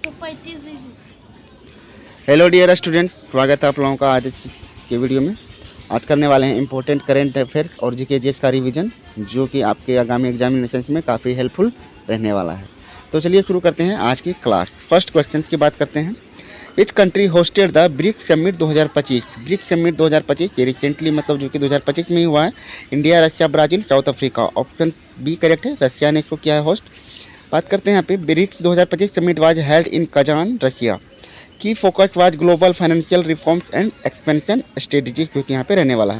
135 hello dear students, स्वागत है आप लोगों का आज के वीडियो में। आज करने वाले हैं इंपॉर्टेंट करंट अफेयर्स और जीके जीएस का रिवीजन, जो कि आपके आगामी एग्जामिनेशंस में काफ़ी हेल्पफुल रहने वाला है। तो चलिए शुरू करते हैं आज की क्लास। फर्स्ट क्वेश्चन की बात करते हैं। Which country hosted the BRICS summit 2025? BRICS summit 2025 ये रिसेंटली मतलब जो कि 2025 में ही हुआ है। India, Russia, Brazil, South Africa. Option B correct है, रशिया ने इसको किया है होस्ट। बात करते हैं यहाँ पे BRICS 2025 summit was held in Kazan, Russia. Key focus was global financial reforms and expansion strategy, जो कि यहाँ पे रहने वाला है।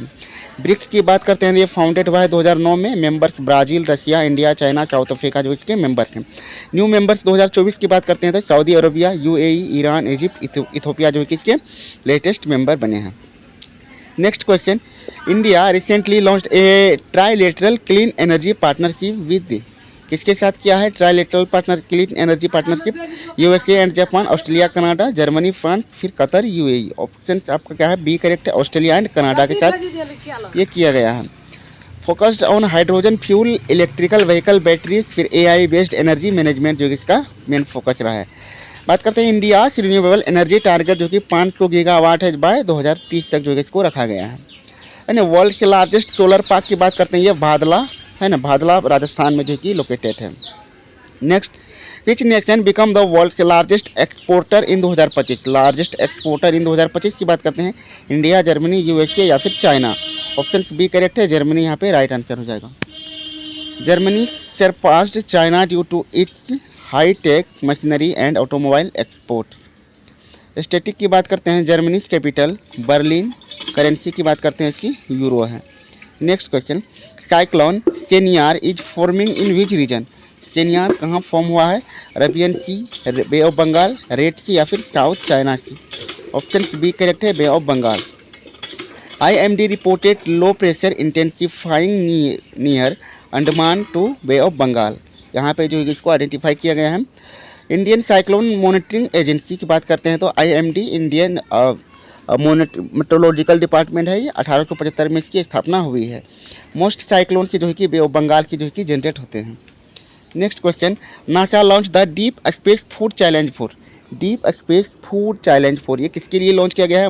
ब्रिक्स की बात करते हैं, ये फाउंडेड हुआ है 2009 में। Members Brazil, Russia, India, China, south Africa जो इसके मेंबर्स हैं। न्यू मेंबर्स 2024 की बात करते हैं तो Saudi Arabia, UAE, Iran, Egypt, Ethiopia जो कि इसके लेटेस्ट मेंबर बने हैं। Next question, India recently launched A trilateral clean energy partnership with, किसके साथ किया है trilateral partner clean energy partnership? USA and Japan, Australia, Canada, Germany, France, फिर कतर, यूएई। ऑप्शन आपका क्या है? बी करेक्ट है, ऑस्ट्रेलिया एंड कनाडा के साथ ये किया गया है। Focused on hydrogen fuel, electrical vehicle, batteries, फिर एआई बेस्ड एनर्जी मैनेजमेंट जो इसका मेन फोकस रहा है। बात करते हैं इंडिया रिन्यूएबल एनर्जी टारगेट, जो कि 500 गीगावाट है बाय 2030 तक जो इसको रखा गया है। वर्ल्ड के लार्जेस्ट सोलर पार्क की बात करते हैं, ये भादला है ना, भादला राजस्थान में जो कि लोकेटेड है। Next, which nation become the world के largest exporter in 2025? Largest exporter in 2025 की बात करते हैं, इंडिया, जर्मनी, यूएसए या फिर चाइना। ऑप्शन बी करेक्ट है, जर्मनी यहाँ पे राइट आंसर हो जाएगा। Germany surpassed China due to its high tech machinery and automobile exports. Static की बात करते हैं, जर्मनी कैपिटल बर्लिन। करेंसी की बात करते हैं, इसकी यूरो है। Next question, cyclone Senyar is forming in which region? Senyar कहाँ फॉर्म हुआ है? Arabian Sea, Bay of Bengal, Red Sea या फिर South China Sea. Option B correct है, Bay of Bengal. IMD reported low pressure intensifying near Andaman to Bay of Bengal. यहाँ पे जो इसको आइडेंटिफाई किया गया है। इंडियन साइक्लोन मॉनिटरिंग एजेंसी की बात करते हैं तो IMD इंडियन मेट्रोलॉजिकल डिपार्टमेंट है। ये 1875 में इसकी स्थापना हुई है। मोस्ट साइक्लोन से जो है कि बे ऑफ बंगाल की जो है कि जनरेट होते हैं। Next question, NASA launch the deep space food challenge for. Deep space food challenge for ये किसके लिए लॉन्च किया गया है?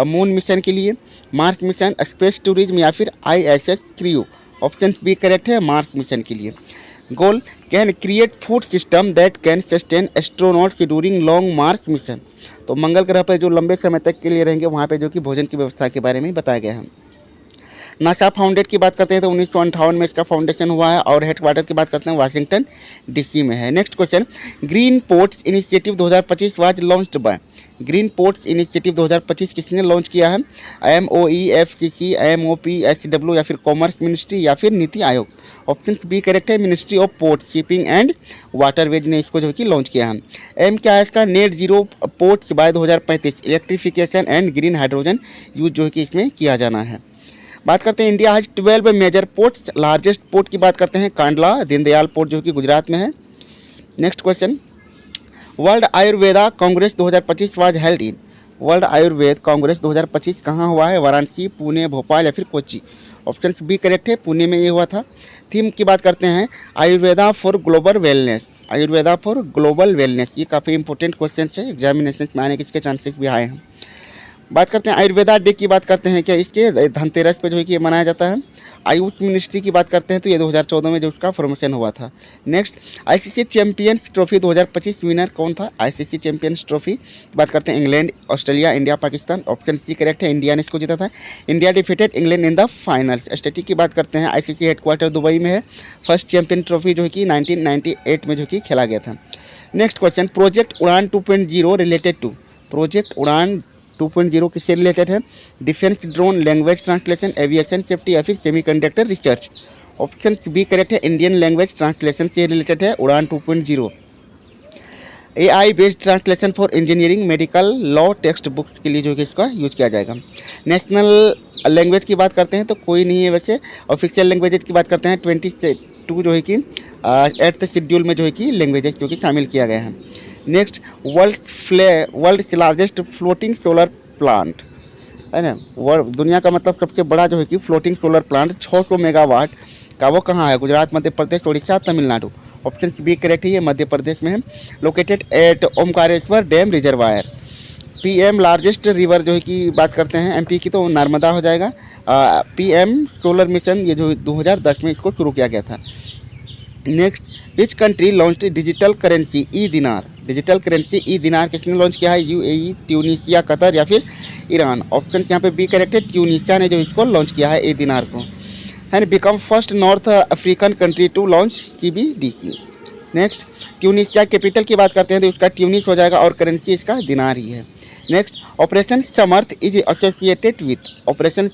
मून मिशन के लिए, मार्स मिशन, स्पेस टूरिज्म या फिर ISS crew. Option B correct है, मार्स मिशन के लिए। Goal, can create food system that can sustain astronauts during long Mars mission. तो मंगल ग्रह पर जो लंबे समय तक के लिए रहेंगे वहाँ पे जो कि भोजन की व्यवस्था के बारे में बताया गया है। नासा फाउंडेड की बात करते हैं तो 1958 में इसका फाउंडेशन हुआ है और हेडक्वार्टर की बात करते हैं वाशिंगटन DC में है। Next question, green ports initiative 2025 was launched by. Green ports initiative 2025 किसने लॉन्च किया है? MOE, FCC, MOP, SW या फिर कॉमर्स मिनिस्ट्री या फिर NITI Aayog. Option B correct है, ministry of port, shipping and waterways ने इसको जो कि लॉन्च किया है। एम क्या है इसका? Net zero ports by 2035, electrification and green hydrogen use जो कि इसमें किया जाना है। बात करते हैं India has 12 major ports. Largest port की बात करते हैं कांडला दीनदयाल पोर्ट जो कि गुजरात में है। Next question, world Ayurveda Congress 2025 was held in. World Ayurveda Congress 2025 कहाँ हुआ है? वाराणसी, पुणे, भोपाल या फिर कोच्चि। ऑप्शन बी करेक्ट है, पुणे में ये हुआ था। थीम की बात करते हैं Ayurveda for global wellness. Ayurveda for global wellness, ये काफ़ी इंपॉर्टेंट क्वेश्चन है, एग्जामिनेशन में आने के इसके चांसेस भी आए हैं। बात करते हैं आयुर्वेदा डे की बात करते हैं, क्या इसके धनतेरस पे जो है कि ये मनाया जाता है। आयुष मिनिस्ट्री की बात करते हैं तो ये 2014 में जो उसका फॉर्मेशन हुआ था। Next, ICC champions trophy 2025 winner कौन था? ICC चैंपियंस ट्रॉफी बात करते हैं England, Australia, India, Pakistan. Option C correct है, इंडिया ने इसको जीता था। India defeated England in the finals. Static की बात करते हैं, ICC हेडक्वार्टर दुबई में है। फर्स्ट चैंपियन ट्रॉफी जो है कि 1998 में जो कि खेला गया था। नेक्स्ट क्वेश्चन, प्रोजेक्ट उड़ान 2.0 रिलेटेड टू। प्रोजेक्ट उड़ान 2.0 किससे रिलेटेड है? Defence, drone, language translation, aviation safety या फिर semiconductor research. Option B correct है, इंडियन लैंग्वेज ट्रांसलेशन से रिलेटेड है Udaan 2.0। AI based translation for engineering, medical, law text books के लिए जो कि इसका यूज किया जाएगा। नेशनल लैंग्वेज की बात करते हैं तो कोई नहीं है वैसे। ऑफिशियल लैंग्वेजेज की बात करते हैं 22 जो है कि 8th शेड्यूल में जो है कि लैंग्वेजेस जो कि शामिल किया गया है। Next, world largest floating solar plant है ना, दुनिया का मतलब सबसे बड़ा जो है कि फ्लोटिंग सोलर प्लांट 600 मेगावाट का वो कहाँ है? Gujarat, Madhya Pradesh, Orissa, Tamil Nadu. Option B correct है, ये मध्य प्रदेश में है। Located at Omkareshwar dam reservoir. PM largest river जो है की बात करते हैं एमपी की तो नर्मदा हो जाएगा। पीएम सोलर मिशन ये जो 2010 में इसको शुरू किया गया था। Next, which country launch digital currency e dinar. Digital currency e दिनार किसने लॉन्च किया है? यूएई, ट्यूनीशिया, कतर या फिर ईरान। ऑप्शन यहाँ पे बी करेक्ट है, ट्यूनीशिया ने जो इसको लॉन्च किया है ई दिनार को। And become first North African country to launch CBDC. Next, Tunisia capital की बात करते हैं तो उसका ट्यूनिस हो जाएगा और करेंसी इसका दिनार ही है। Next, operation Samarth is associated with. Operation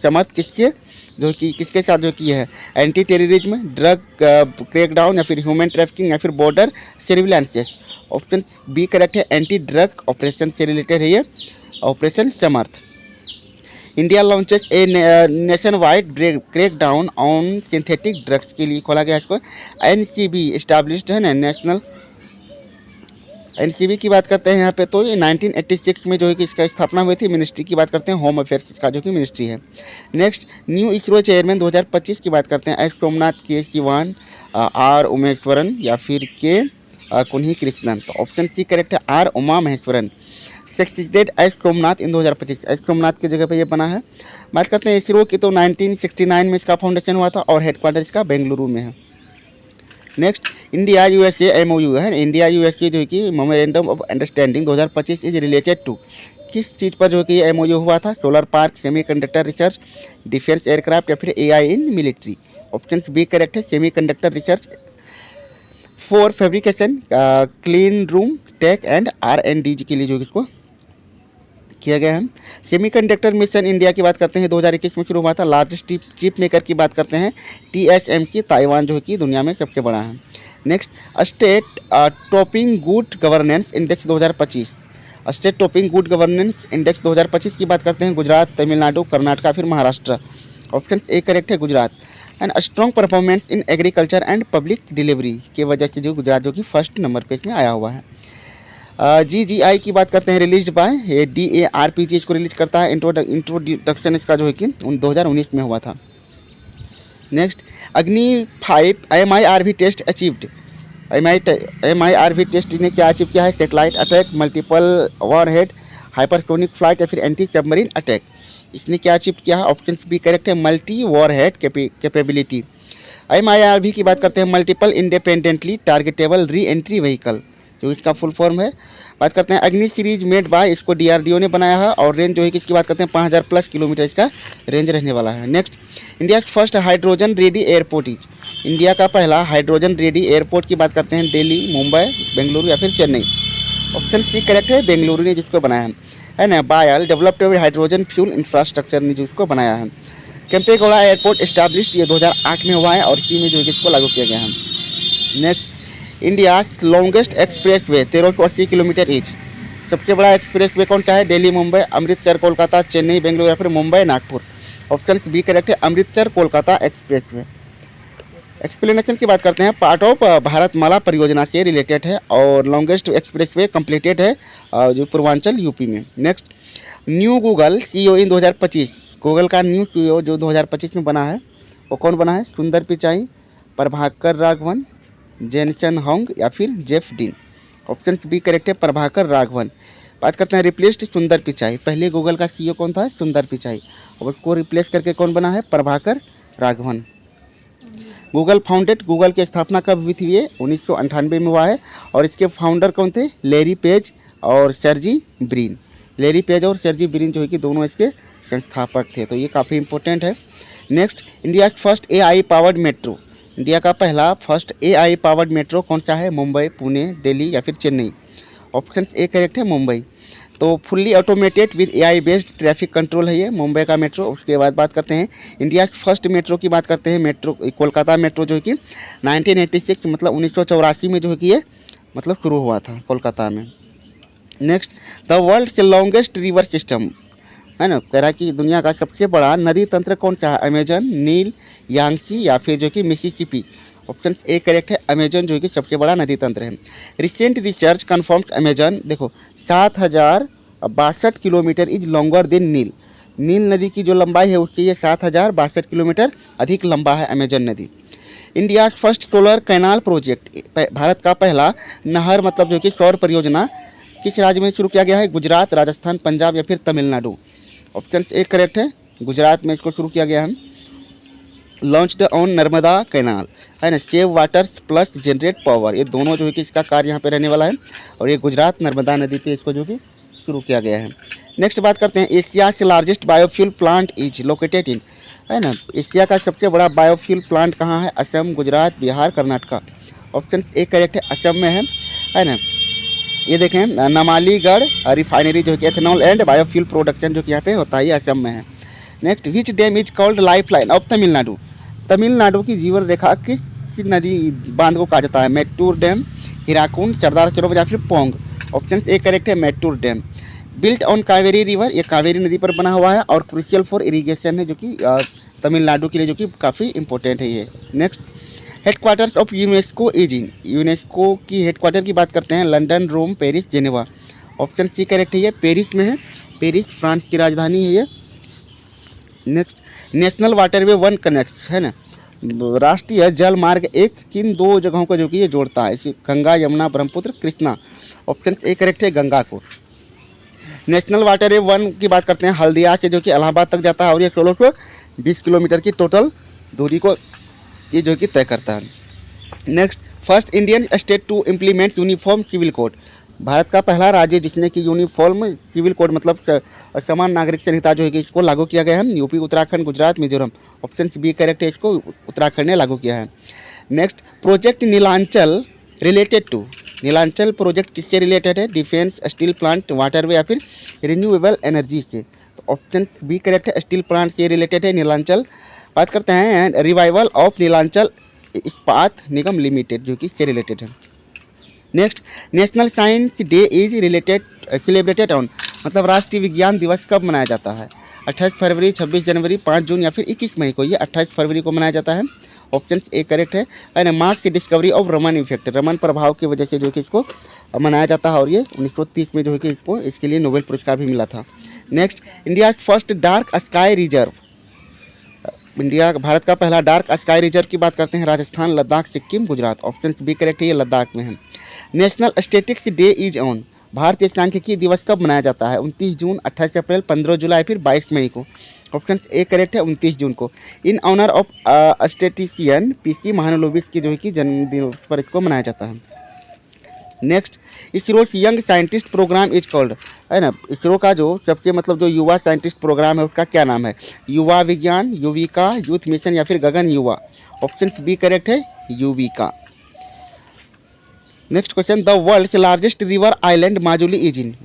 Samarth किससे जो कि किसके साथ जो की है? एंटी टेररिज्म, ड्रग क्रैकडाउन या फिर ह्यूमन ट्रैफिकिंग या फिर बॉर्डर सर्विलांसेस। ऑप्शन बी करेक्ट है, एंटी ड्रग ऑपरेशन से रिलेटेड है ये operation Samarth. India launches a nation wide crackdown on synthetic drugs के लिए खोला गया इसको। एनसीबी इस्टेब्लिश्ड है ना, नेशनल एनसीबी की बात करते हैं यहाँ पे तो ये 1986 में जो है कि इसका स्थापना हुई थी। मिनिस्ट्री की बात करते हैं होम अफेयर्स का जो कि मिनिस्ट्री है। नेक्स्ट, न्यू इसरो चेयरमैन 2025 की बात करते हैं एस सोमनाथ, के शिवान, आर उमेश्वरन या फिर के कुन्ही कृष्णन। तो ऑप्शन सी करेक्ट है, R Uma Maheswaran succeeded S Somanath in 2025। S Somanath की जगह पे ये बना है। बात करते हैं इसरो की तो 1969 में इसका फाउंडेशन हुआ था और हेडक्वार्टर इसका बेंगलुरु में है। नेक्स्ट, इंडिया यूएसए एमओयू है। इंडिया यूएसए जो कि memorandum of understanding 2025 is related to. किस चीज़ पर जो कि एमओयू हुआ था? Solar park, semiconductor research, defence aircraft या फिर AI in military. Option B correct है, semiconductor research for fabrication, clean room tech and R&D के लिए जो इसको किया गया है। सेमीकंडक्टर मिशन इंडिया की बात करते हैं 2021 में शुरू हुआ था। लार्जेस्ट चिप मेकर की बात करते हैं TSMC, ताइवान जो है कि दुनिया में सबसे बड़ा है। Next, state topping good governance index 2025। State topping good governance index 2025 की बात करते हैं गुजरात, तमिलनाडु, कर्नाटक फिर महाराष्ट्र। ऑप्शन ए करेक्ट है, Gujarat. And strong performance in agriculture and public delivery की वजह से जो गुजरात जो कि फर्स्ट नंबर पे इसमें आया हुआ है। GGI की बात करते हैं रिलीज बाय DARPG इसको रिलीज करता है। इंट्रोडक्शन इसका जो है कि 2019 में हुआ था। Next, Agni 5 MIRV test achieved. MIRV test ने क्या अचीव किया है? Satellite attack, multiple warhead, hypersonic flight या फिर एंटी सबमरीन अटैक। इसने क्या अचीव किया है? ऑप्शन बी करेक्ट है, मल्टी वॉरहेड कैपेबिलिटी। MIRV की बात करते हैं multiple independently targetable re entry vehicle जो इसका फुल फॉर्म है। बात करते हैं अग्नि सीरीज मेड बाय, इसको DRDO ने बनाया है और रेंज जो है कि इसकी बात करते हैं 5000 प्लस किलोमीटर इसका रेंज रहने वाला है। Next, India first hydrogen ready airport is. India का पहला हाइड्रोजन रेडी एयरपोर्ट की बात करते हैं दिल्ली, मुंबई, बेंगलुरु या फिर चेन्नई। ऑप्शन सी करेक्ट है, बेंगलुरु ने जिसको बनाया है ना। बायल डेवलप्ड हाइड्रोजन फ्यूल इंफ्रास्ट्रक्चर ने जिसको बनाया है। केम्पेगौड़ा एयरपोर्ट इस्टेब्लिश ये 2008 में हुआ है और इसी में जो है इसको लागू किया गया है। Next, India longest express way 1380 kilometre etch. सबसे बड़ा एक्सप्रेस वे कौन सा है? दिल्ली, मुंबई, अमृतसर, कोलकाता, चेन्नई, बेंगलुरु या फिर Mumbai, Nagpur. Option B correct है, Amritsar Kolkata expressway. Explanation की बात करते हैं, पार्ट ऑफ भारतमाला परियोजना से रिलेटेड है और लॉन्गेस्ट एक्सप्रेस वे कम्प्लीटेड है जो पूर्वांचल यूपी में। नेक्स्ट, न्यू गूगल CEO इन 2025। गूगल का न्यू CEO जो 2025 में बना है वो कौन बना है? सुंदर पिचाई, प्रभाकर राघवन, जेनसन होंग या फिर Jeff Dean. Option B correct है, प्रभाकर राघवन। बात करते हैं रिप्लेस्ड सुंदर पिचाई। पहले गूगल का CEO कौन था? सुंदर पिचाई, और उसको रिप्लेस करके कौन बना है? Prabhakar Raghavan. Google founded, Google की स्थापना कब हुई थी? ये 1998 में हुआ है और इसके फाउंडर कौन थे? लैरी पेज और सर्जी ब्रिन। लैरी पेज और सर्जी ब्रिन जो है कि दोनों इसके संस्थापक थे, तो ये काफ़ी इंपॉर्टेंट है। Next, India first AI powered metro. India का पहला फर्स्ट AI पावर्ड मेट्रो कौन सा है? मुंबई, पुणे, दिल्ली या फिर चेन्नई। ऑप्शन ए करेक्ट है, मुंबई। तो fully automated with AI based traffic control है ये मुंबई का मेट्रो। उसके बाद बात करते हैं इंडिया फर्स्ट मेट्रो की बात करते हैं। मेट्रो कोलकाता मेट्रो जो है कि 1986 मतलब 1984 में जो है कि ये मतलब शुरू हुआ था कोलकाता में। नेक्स्ट, द वर्ल्ड से लॉन्गेस्ट रिवर सिस्टम है ना, कह रहा है कि दुनिया का सबसे बड़ा नदी तंत्र कौन सा है? अमेजन, नील, यांगसी या फिर जो कि मिसिसिपी। ऑप्शन ए करेक्ट है, अमेजन जो कि सबसे बड़ा नदी तंत्र है। रिसेंट रिसर्च कन्फर्म्स अमेजन देखो 7062 किलोमीटर इज लॉन्गर देन नील। नील नदी की जो लंबाई है उससे ये 7062 किलोमीटर अधिक लंबा है अमेजन नदी। India first solar canal project, Bharat का पहला नहर मतलब जो कि सौर परियोजना किस राज्य में शुरू किया गया है? गुजरात, राजस्थान, पंजाब या फिर तमिलनाडु। ऑप्शन ए करेक्ट है, गुजरात में इसको शुरू किया गया है। लॉन्च्ड ऑन नर्मदा कैनाल, है ना। Save water plus generate power, ये दोनों जो है कि इसका कार्य यहाँ पे रहने वाला है, और ये गुजरात नर्मदा नदी पे इसको जो कि शुरू किया गया है। नेक्स्ट बात करते हैं, एशिया से largest biofuel plant is located in, है ना। एशिया का सबसे बड़ा बायोफ्यूल प्लांट कहाँ है? Assam, Gujarat, Bihar, Karnataka. Option A correct है, असम में है ना। ये देखें, नमालीगढ़ रिफाइनरी जो कि एथेनॉल एंड बायोफ्यूल प्रोडक्शन जो कि यहाँ पे होता है, ये असम में है। Next, which dam is called life line of Tamil Nadu, Tamil Nadu की जीवन रेखा किस नदी बांध को कहा जाता है? मैट्टूर डैम, हीराकुंड, सरदार सरोवर या फिर पोंग। ऑप्शन ए करेक्ट है, Mettur dam. Built on Kaveri river, ये कावेरी नदी पर बना हुआ है और क्रूशियल फॉर इरीगेशन है, जो कि तमिलनाडु के लिए जो कि काफ़ी इंपॉर्टेंट है ये। Next, headquarters of UNESCO is in, UNESCO की हेडक्वार्टर की बात करते हैं, London, Rome, Paris, Geneva. Option C correct है, ये पेरिस में है, पेरिस फ्रांस की राजधानी है ये। Next, national waterway one connects, है ना, राष्ट्रीय जल मार्ग एक किन दो जगहों को जो कि ये जोड़ता है? Ganga, Yamuna, Brahmaputra, Krishna. Option A correct है, गंगा को। नेशनल वाटरवे वन की बात करते हैं, हल्दिया से जो कि इलाहाबाद तक जाता है और ये 1620 किलोमीटर की टोटल दूरी को ये जो कि तय करता है। Next, first Indian state to implement uniform civil code, Bharat का पहला राज्य जिसने कि यूनिफॉर्म सिविल कोड मतलब समान नागरिक संहिता जो है कि इसको लागू किया गया है, UP, Uttarakhand, Gujarat, Mizoram. Option B correct है, इसको उत्तराखंड ने लागू किया है। Next, project Nilanchal related to, Nilanchal project किससे रिलेटेड है? डिफेंस, स्टील प्लांट, वाटरवे या फिर रिन्यूएबल एनर्जी से। तो ऑप्शन बी करेक्ट है, स्टील प्लांट से रिलेटेड है नीलांचल। बात करते हैं रिवाइवल ऑफ नीलांचल इस्पात निगम लिमिटेड जो कि इससे रिलेटेड है। Next, national science day is related celebrated on, मतलब राष्ट्रीय विज्ञान दिवस कब मनाया जाता है? 28 फरवरी, 26 जनवरी, 5 जून या फिर 21 मई को? ये 28 फरवरी को मनाया जाता है। ऑप्शन ए करेक्ट है, and marks the discovery of Raman effect, Raman प्रभाव की वजह से जो कि इसको मनाया जाता है और ये 1930 में जो है कि इसको इसके लिए नोबेल पुरस्कार भी मिला था। Next, India first dark sky reserve, India Bharat का पहला डार्क स्काई रिजर्व की बात करते हैं, Rajasthan, Ladakh, Sikkim, Gujarat. Option B correct है, ये लद्दाख में है। National statistics day is on, भारतीय सांख्यिकी दिवस कब मनाया जाता है? 29 जून, 28 अप्रैल, 15 जुलाई फिर 22 मई को? ऑप्शन ए करेक्ट है, 29 जून को। इन ऑनर ऑफ स्टेटिशियन पीसी महानलोबिस की जो है कि जन्मदिन पर इसको मनाया जाता है। Next, ISRO young scientist programme is called, है ना, इसरो का जो सबसे मतलब जो युवा साइंटिस्ट प्रोग्राम है उसका क्या नाम है? युवा विज्ञान, युविका, यूथ मिशन या फिर गगन युवा। ऑप्शन बी करेक्ट है, Yuvika. Next question, the world's largest river island Majuli is in,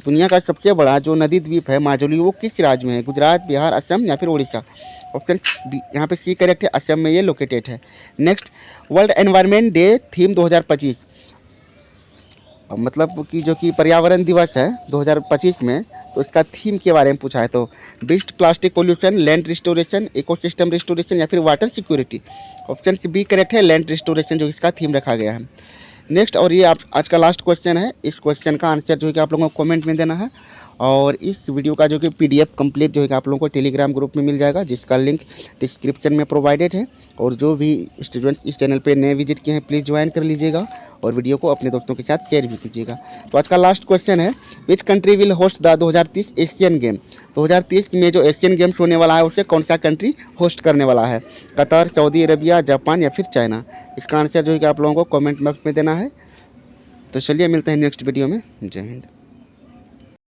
दुनिया का सबसे बड़ा जो नदी द्वीप है माजुली वो किस राज्य में है? गुजरात, बिहार, असम या फिर उड़ीसा। ऑप्शन बी यहाँ पे सी करेक्ट है, असम में ये लोकेटेड है। Next, world environment day theme 2025, मतलब कि जो कि पर्यावरण दिवस है 2025 में, तो इसका थीम के बारे में पूछा है। तो best plastic pollution, land restoration, ecosystem restoration या फिर water security. Option B correct है, लैंड रिस्टोरेशन जो इसका थीम रखा गया है। नेक्स्ट, और ये आप आज का लास्ट क्वेश्चन है, इस क्वेश्चन का आंसर जो है कि आप लोगों को कमेंट में देना है, और इस वीडियो का जो कि PDF कंप्लीट जो है कि आप लोगों को टेलीग्राम ग्रुप में मिल जाएगा, जिसका लिंक डिस्क्रिप्शन में प्रोवाइडेड है। और जो भी स्टूडेंट्स इस चैनल पे नए विजिट किए हैं प्लीज़ ज्वाइन कर लीजिएगा और वीडियो को अपने दोस्तों के साथ शेयर भी कीजिएगा। तो आज का लास्ट क्वेश्चन है, which country will host the 2030 Asian game, 2030 में जो एशियन गेम्स होने वाला है उसे कौन सा कंट्री होस्ट करने वाला है? कतर, सऊदी अरबिया, जापान या फिर चाइना? इसका आंसर जो है कि आप लोगों को कमेंट बॉक्स में देना है। तो चलिए मिलते हैं नेक्स्ट वीडियो में। जय हिंद।